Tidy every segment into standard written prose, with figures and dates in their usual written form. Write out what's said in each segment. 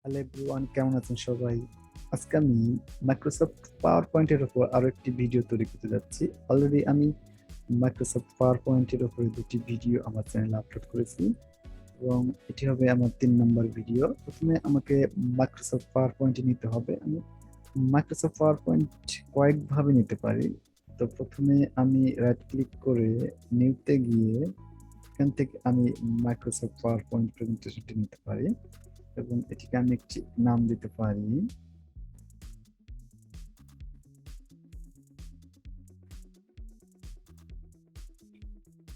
Hello everyone, কেমন আছেন সবাই? আজকে আমি মাইক্রোসফট পাওয়ার পয়েন্টের উপর আরো একটি ভিডিও তৈরি করতে যাচ্ছি। অলরেডি আমি মাইক্রোসফট পাওয়ার পয়েন্টের উপরে দুটি ভিডিও আমার চ্যানেলে আপলোড করেছি এবং এটি হবে আমার ৩ নম্বর ভিডিও। প্রথমে আমাকে মাইক্রোসফট পাওয়ার পয়েন্টে নিতে হবে। আমি মাইক্রোসফট পাওয়ার পয়েন্ট কয়েকভাবে নিতে পারি। তো প্রথমে আমি রাইট ক্লিক করে নিউতে গিয়ে এখান থেকে আমি মাইক্রোসফট পাওয়ার পয়েন্ট প্রেজেন্টেশনটি নিতে পারি এবং এটিকে আমি একটি নাম দিতে পারি।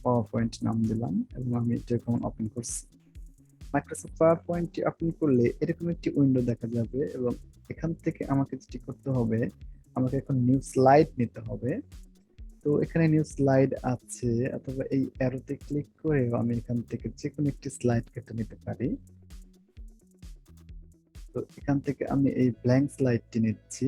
পাওয়ার পয়েন্ট নাম দিলাম এবং আমি এটা এখন ওপেন করছি। মাইক্রোসফট পাওয়ার পয়েন্টটি ওপেন করলে এরকম একটি উইন্ডো দেখা যাবে এবং এখান থেকে আমাকে যেটি করতে হবে, আমাকে এখন নিউ স্লাইড নিতে হবে। তো এখানে নিউ স্লাইড আছে, অথবা এই অ্যারোতে ক্লিক করেও আমি এখান থেকে যে কোনো একটি স্লাইড কেটে নিতে পারি। তো এখান থেকে আমি এই ব্ল্যাঙ্ক স্লাইডটি নিচ্ছি।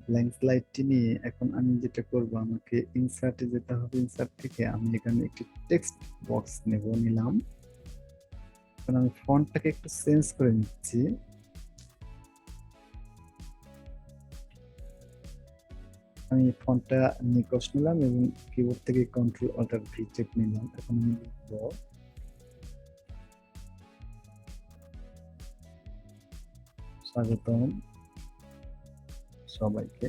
ব্ল্যাঙ্ক স্লাইডটি নিয়ে এখন আমি যেটা করব, আমাকে ইনসার্টে যেতে হবে। ইনসার্ট থেকে আমি এখানে একটি টেক্সট বক্স নিলাম। এখন আমি ফন্টটাকে একটু চেঞ্জ করে নিচ্ছি। আমি ফন্টটা নিকশ নিলাম এবং কিবোর্ড থেকে কন্ট্রোল অল্টার ভি চেক নিলাম। এখন আমি লিখব স্বাগতম সবাইকে।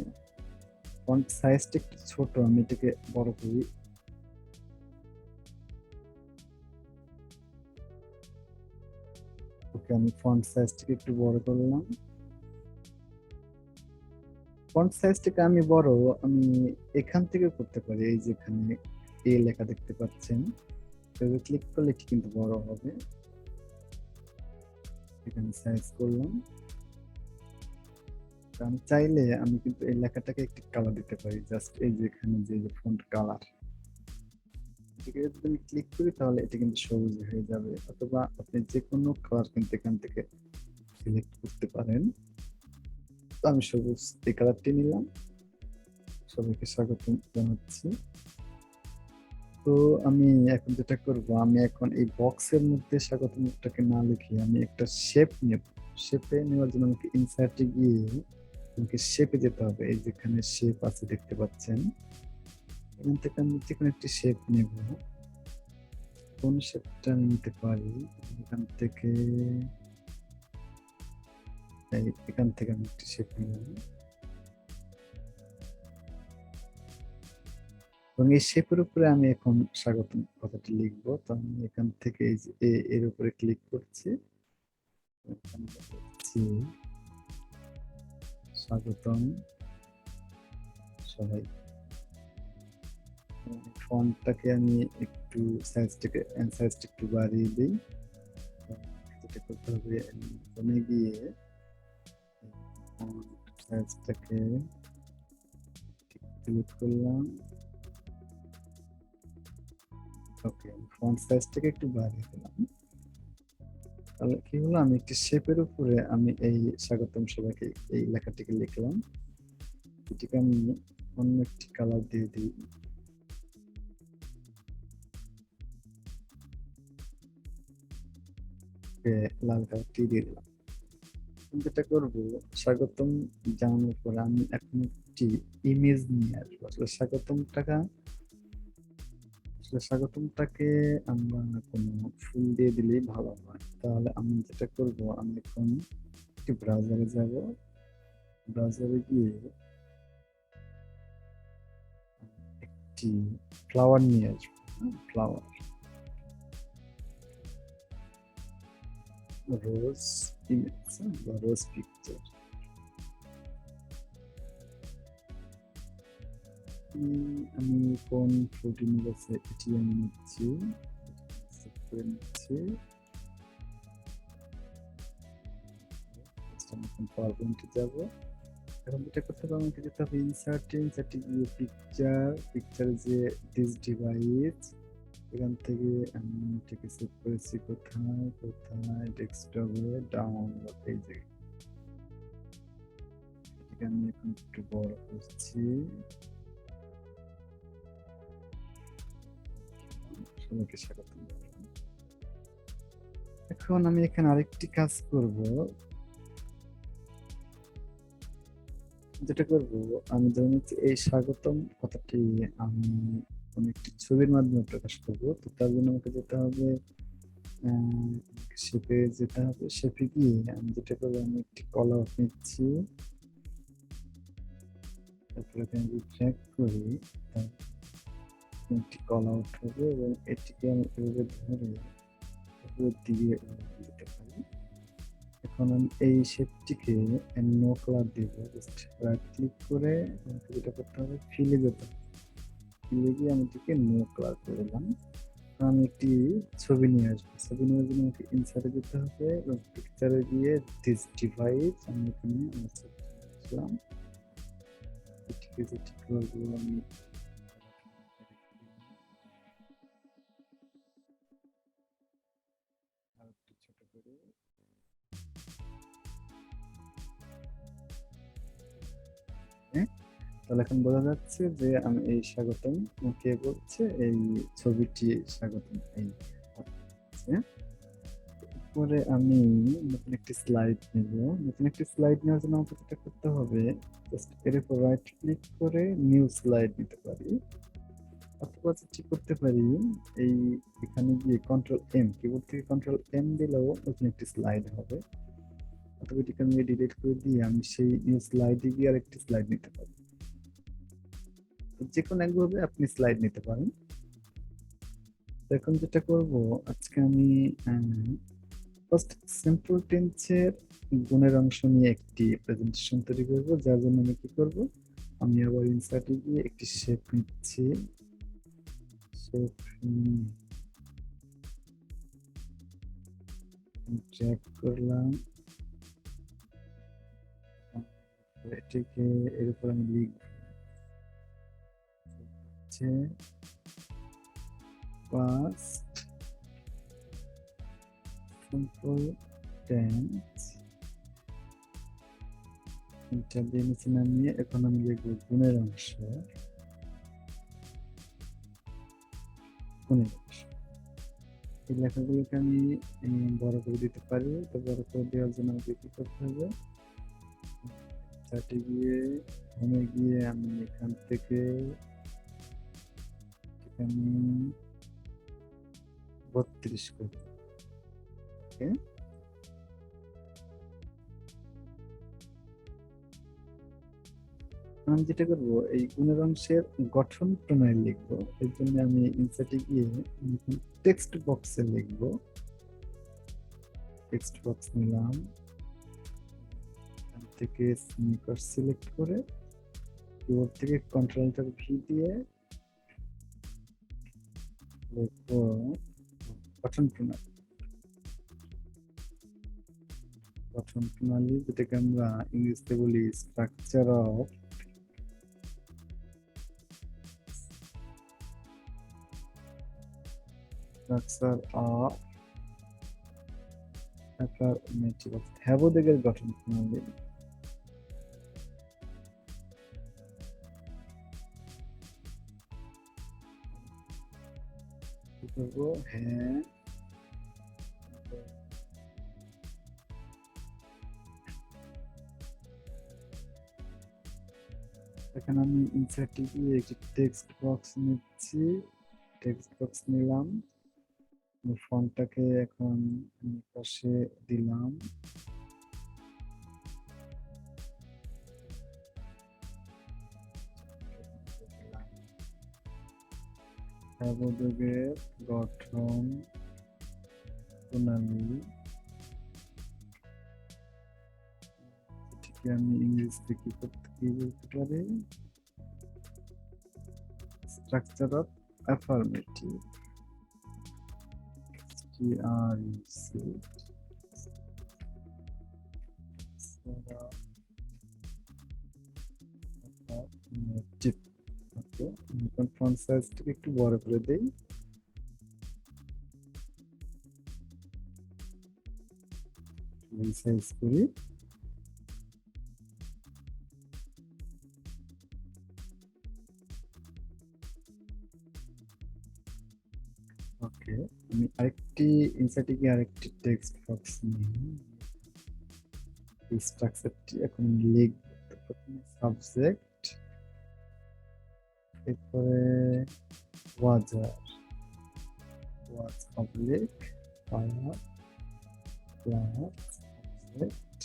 ফন্ট সাইজটা একটু ছোট, আমি এটাকে বড় করি। ওকে, আমি ফন্ট সাইজটাকে একটু বড় করলাম। ফন্ট সাইজটাকে আমি বড়, আমি এখান থেকে করতে পারি। এই যে এখানে এ লেখা দেখতে পাচ্ছেন, ক্লিক করলে এটি কিন্তু বড় হবে। এখানে সাইজ করলাম। আমি চাইলে আমি কিন্তু এই লেখাটাকে একটি কালার দিতে পারি, জাস্ট এই যে এখানে যে ফন্ট কালার, এটাকে যদি আমি ক্লিক করি তাহলে এটা কিন্তু সবুজ হয়ে যাবে, অথবা আপনি যে কোনো কালার কিন্তু এখান থেকে সিলেক্ট করতে পারেন। তো আমি সবুজ এই কালারটি নিলাম। সবাইকে স্বাগত জানাচ্ছি। তো আমি এখন যেটা করব, আমি এখন এই বক্সের মধ্যে স্বাগতমটাকে না লিখে আমি একটা শেপ নেব। শেপে নেওয়ার জন্য আমাকে ইনসার্টে গিয়ে আমাকে শেপে যেতে হবে। এই যেখানে শেপ আছে দেখতে পাচ্ছেন, এখান থেকে আমি যে কোনো একটি শেপ নেব। কোন শেপটা আমি নিতে পারি? এখান থেকে এখান থেকে আমি একটি শেপ নিলাম এবং এই শেপের উপরে আমি এখন স্বাগতম কথাটি লিখবো। তো আমি এখান থেকে এই যে এর উপরে ক্লিক করছি, এখানে লিখছি স্বাগতম সবাই। ফন্টটাকে আমি একটু সাইজটা একটু বাড়িয়ে দিই। যেটা করতে হবে, ফোনে গিয়ে ফন্ট সাইজটাকে সিলেক্ট করলাম। ওকে, ফন্ট সাইজটাকে একটু বাড়িয়ে দিলাম। তাহলে কি হলো, আমি একটি শেপের উপরে আমি এই স্বাগতম সবাইকে এই লেখাটিকে লিখলাম। এটিকে আমি অন্য একটি কালার দিয়ে দিই। লাল কালারটি দিয়ে দিলাম। যেটা করবো, স্বাগতম জানানোর পরে আমি এখন একটি ইমেজ নিয়ে আসবো। স্বাগতমটাকে আমরা কোনো ফুল দিয়ে দিলেই ভালো হয়। তাহলে আমি যেটা করব, আমি এখন একটি ব্রাউজারে যাব। ব্রাউজারে গিয়ে একটি ফ্লাওয়ার নিয়ে আসবো। ফ্লাওয়ার, রোজ ইমেজ বা রোজ পিকচার। আমি কোন প্রোটিন আছে এটি আমি নিচ্ছি, সেভ করে নিচ্ছি। এখন পাওয়ার পয়েন্টে যাবো। এখন যেটা করতে হবে, আমাকে যেতে হবে ইনসার্টে গিয়ে পিকচার যে দিস ডিভাইস, এখান থেকে আমি এটাকে সেভ করেছি কোথায় ডেস্কটপে ডাউনলোড, এই যে এটাকে আমি এখন একটু বড় করছি। সবাইকে স্বাগত। এখন আমি এখানে আরেকটি কাজ করব, যেটা করব আমি ধরুন হচ্ছে এই স্বাগতম কথাটি আমি কোনো একটি ছবির মাধ্যমে প্রকাশ করব। তো তার জন্য আমাকে যেতে হবে শেপে যেতে হবে, শেপে গিয়ে আমি যেটা করবো আমি একটি কল আউট নিচ্ছি, তারপরে আমি যদি ড্র্যাগ করি একটি কল আউট হবে এবং এটিকে আমি এভাবে ধরে উপরের দিকে দিতে পারি। এখন আমি এই শেপটিকে নো কালার দিব, জাস্ট রাইট ক্লিক করে আমাকে যেটা করতে হবে ফিলে যেতে হবে, ফিলে গিয়ে আমি এটিকে নো কালার করে দিলাম। আমি একটি ছবি নিয়ে আসবো, ছবি নেওয়ার জন্য আমাকে ইনসার্টে যেতে হবে এবং পিকচারে গিয়ে দিস ডিভাইস আমি এখানে আসলাম, এটিকে যেটি করবো আমি আর একটু ছোট করে, হ্যাঁ তাহলে এখন বোঝা যাচ্ছে যে আমি এই স্বাগতম কে বলছে, এই ছবিটি স্বাগতম এই হচ্ছে। পরে আমি নতুন একটি স্লাইড নেব, নতুন একটি স্লাইড নেওয়ার জন্য আমাকে যেটা করতে হবে জাস্ট এর উপর রাইট ক্লিক করে নিউ স্লাইড নিতে পারি, অথবা যেটি করতে পারি এই এখানে গিয়ে কন্ট্রোল এম, কিবোর্ড থেকে কন্ট্রোল এম দিলেও নতুন একটি স্লাইড হবে, অথবা এটিকে আমি ডিলিট করে দিয়ে আমি সেই নিউ স্লাইডে গিয়ে আরেকটি স্লাইড নিতে পারি। যে কোনো একভাবে আপনি স্লাইড নিতে পারেন। এখন যেটা করব আজকে আমি ফার্স্ট সিম্পল টেন্সের গুণের অংশ নিয়ে একটি প্রেজেন্টেশন তৈরি করব, যার জন্য আমি কি করব আমি আবার ইনসার্টে গিয়ে একটি শেপ নিচ্ছি, শেপ ড্র্যাগ করলাম, এটিকে এর উপর আমি লিখব হচ্ছে ফার্স্ট সিম্পল টেন্স, এটা দিয়ে নিচে নামিয়ে এখন আমি লিখব গুণের অংশ, গুণের অংশ। এই লেখাগুলোকে আমি বড় করে দিতে পারি, তো বড় করে দেওয়ার জন্য আমাকে কি করতে হবে, চার্টে গিয়ে হোমে গিয়ে আমি এখান থেকে আমি 32 করি, ওকে। আমি যেটা করব এই গুণের অংশের গঠন প্রণয় লিখব, এর জন্য আমি ইনসার্টে গিয়ে টেক্সট বক্সে লিখব, টেক্সট বক্স নিলাম, এখান থেকে স্নিপার সিলেক্ট করে কিবোর্ড থেকে কন্ট্রোলটার ভি দিয়ে লিখব গঠন প্রণালী, গঠন প্রণালী যেটাকে আমরা ইংরেজিতে বলি স্ট্রাকচার অফ হ্যাবোদেগের গঠন প্রণালী। কি করবো, হ্যাঁ এখানে আমি ইনসার্টে গিয়ে একটি টেক্সট বক্স নিচ্ছি, টেক্সট বক্স নিলাম, ফন্টটাকে এখন পাশে দিলাম, হ্যাবোদেগের গঠন প্রণালী, এটিকে আমি ইংরেজিতে কি বলতে পারি, স্ট্রাকচার অফ অ্যাফার্মেটিভ, ওকে। এখন ফন্ট সাইজটাকে একটু বড় করে দেই, রিসাইজ করি, ওকে। আমি আরেকটি ইনসার্টে গিয়ে আরেকটি টেক্সট বক্স নিয়ে এই স্ট্রাকচারটি এখন লিখব। প্রথমে সাবজেক্ট, এরপরে ওয়াজার, ওয়াজ public, fire plus subject,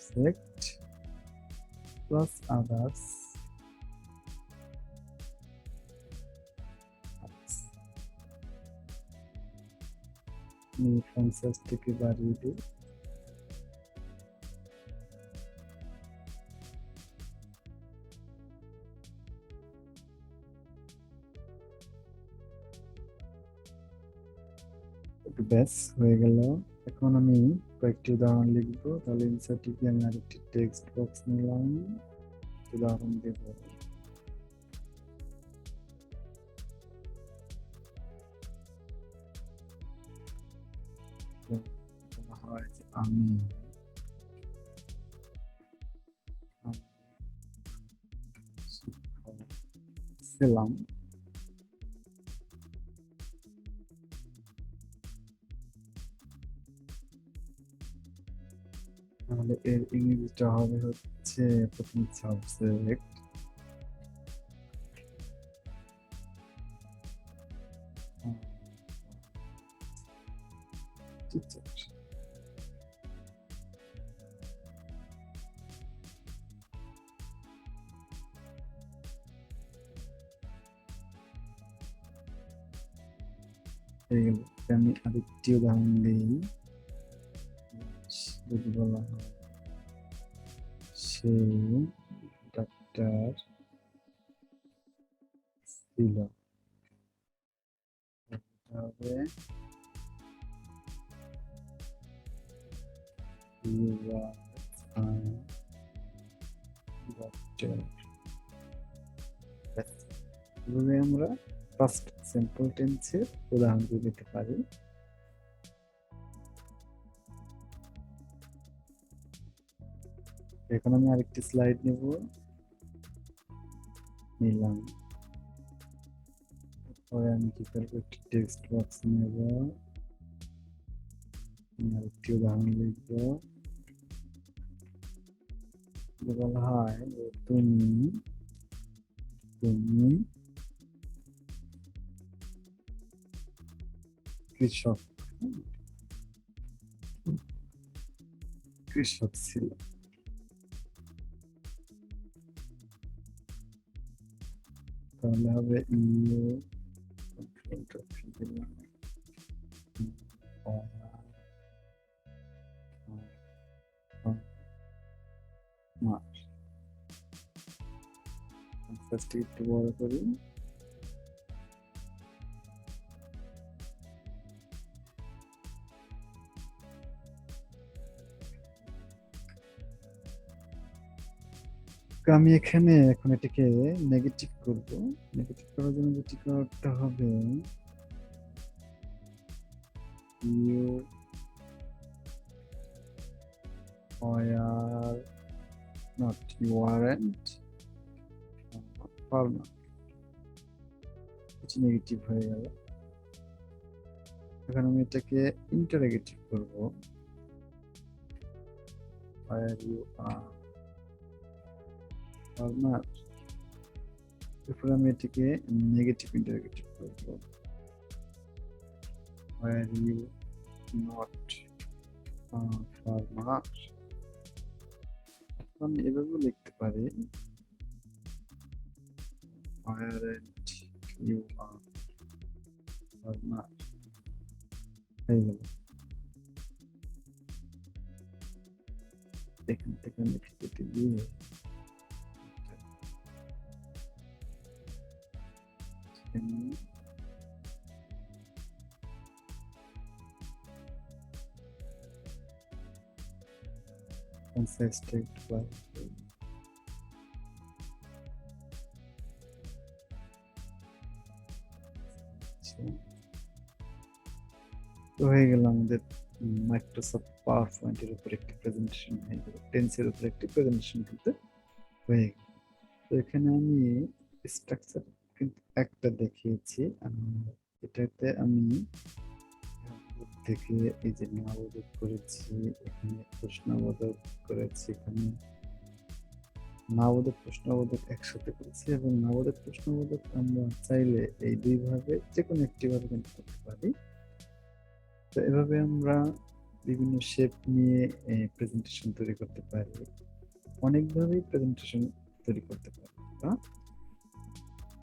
subject plus others. Font size থেকে বাড়িয়ে দিই। ব্যাস হয়ে গেল। এখন আমি কয়েকটি উদাহরণ লিখব। তাহলে ইনসার্টে গিয়ে আমি আরেকটি টেক্সট বক্স নিলাম, উদাহরণ দেব। হয় যে আমি ছিলাম, তাহলে এর ইংরেজিটা হবে হচ্ছে প্রথম সাবজেক্ট, টিচার। আমি আরেকটি উদাহরণ দিই। যদি বলা হয় সে ডাক্তার ছিল, তবে আমরা ফার্স্ট সিম্পল টেন্সের উদাহরণ দিতে পারি। এখন আমি আরেকটি স্লাইড নেব, নিলাম। পরে আমি কি করবো, একটি টেক্সট বক্স নেব, আরেকটি উদাহরণ লিখব। বলা হয় তুমি তুমি কৃষক কৃষক ছিল। তাহলে হবে ইউ একটু বড় করি। আমি এখানে এখন এটাকে নেগেটিভ করব। নেগেটিভ করার জন্য যেটি করতে হবে, you were not, you weren't farmer, এটি নেগেটিভ হয়ে গেল। এখন আমি এটাকে ইন্টারোগেটিভ করব, where you are farmer। এরপর আমি এটাকে নেগেটিভ ইন্টারোগেটিভ করব, where you not farmer। আমি এভাবে লিখতে পারি, weren't you farmer। হয়ে গেল। এখান থেকে আমি কেটে দিয়ে সাইজটা একটু বাড়াবো। তো হয়ে গেল আমাদের মাইক্রোসফট পাওয়ার পয়েন্টের উপর একটি প্রেজেন্টেশন হয়ে গেল, টেন্সের উপর একটি প্রেজেন্টেশন কিন্তু হয়ে গেল। তো এখানে আমি স্ট্রাকচার কিন্তু একটা দেখিয়েছি। এটাতে আমি থেকে এই যে নবোদক করেছি, এখানে প্রশ্নবোধক করেছি, এখানে নবোদক প্রশ্নবোধক একসাথে করেছি এবং নবোদক প্রশ্নবোধক আমরা চাইলে এই দুই ভাবে যে কোনো একটি ভাবে কিন্তু করতে পারি। তো এভাবে আমরা বিভিন্ন শেপ নিয়ে প্রেজেন্টেশন তৈরি করতে পারি, অনেকভাবেই প্রেজেন্টেশন তৈরি করতে পারি আমরা।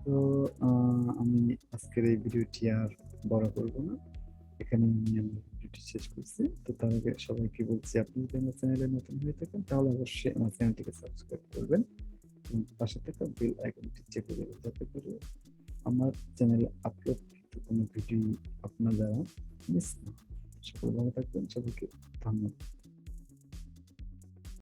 তো আমি আজকের এই ভিডিওটি আর বড় করব না, এখানে আমি আমার ভিডিওটি শেষ করছি। তো তার আগে সবাইকে বলছি, আপনি যদি আমার চ্যানেলে নতুন হয়ে থাকেন তাহলে অবশ্যই আমার চ্যানেলটিকে সাবস্ক্রাইব করবেন এবং পাশে থাকা বেল আইকনটি চেপে দেবেন, যাতে করে আমার চ্যানেলে আপলোড কোনো ভিডিও আপনার দ্বারা মিস না হয়। সকলে ভালো থাকবেন, সবাইকে ধন্যবাদ।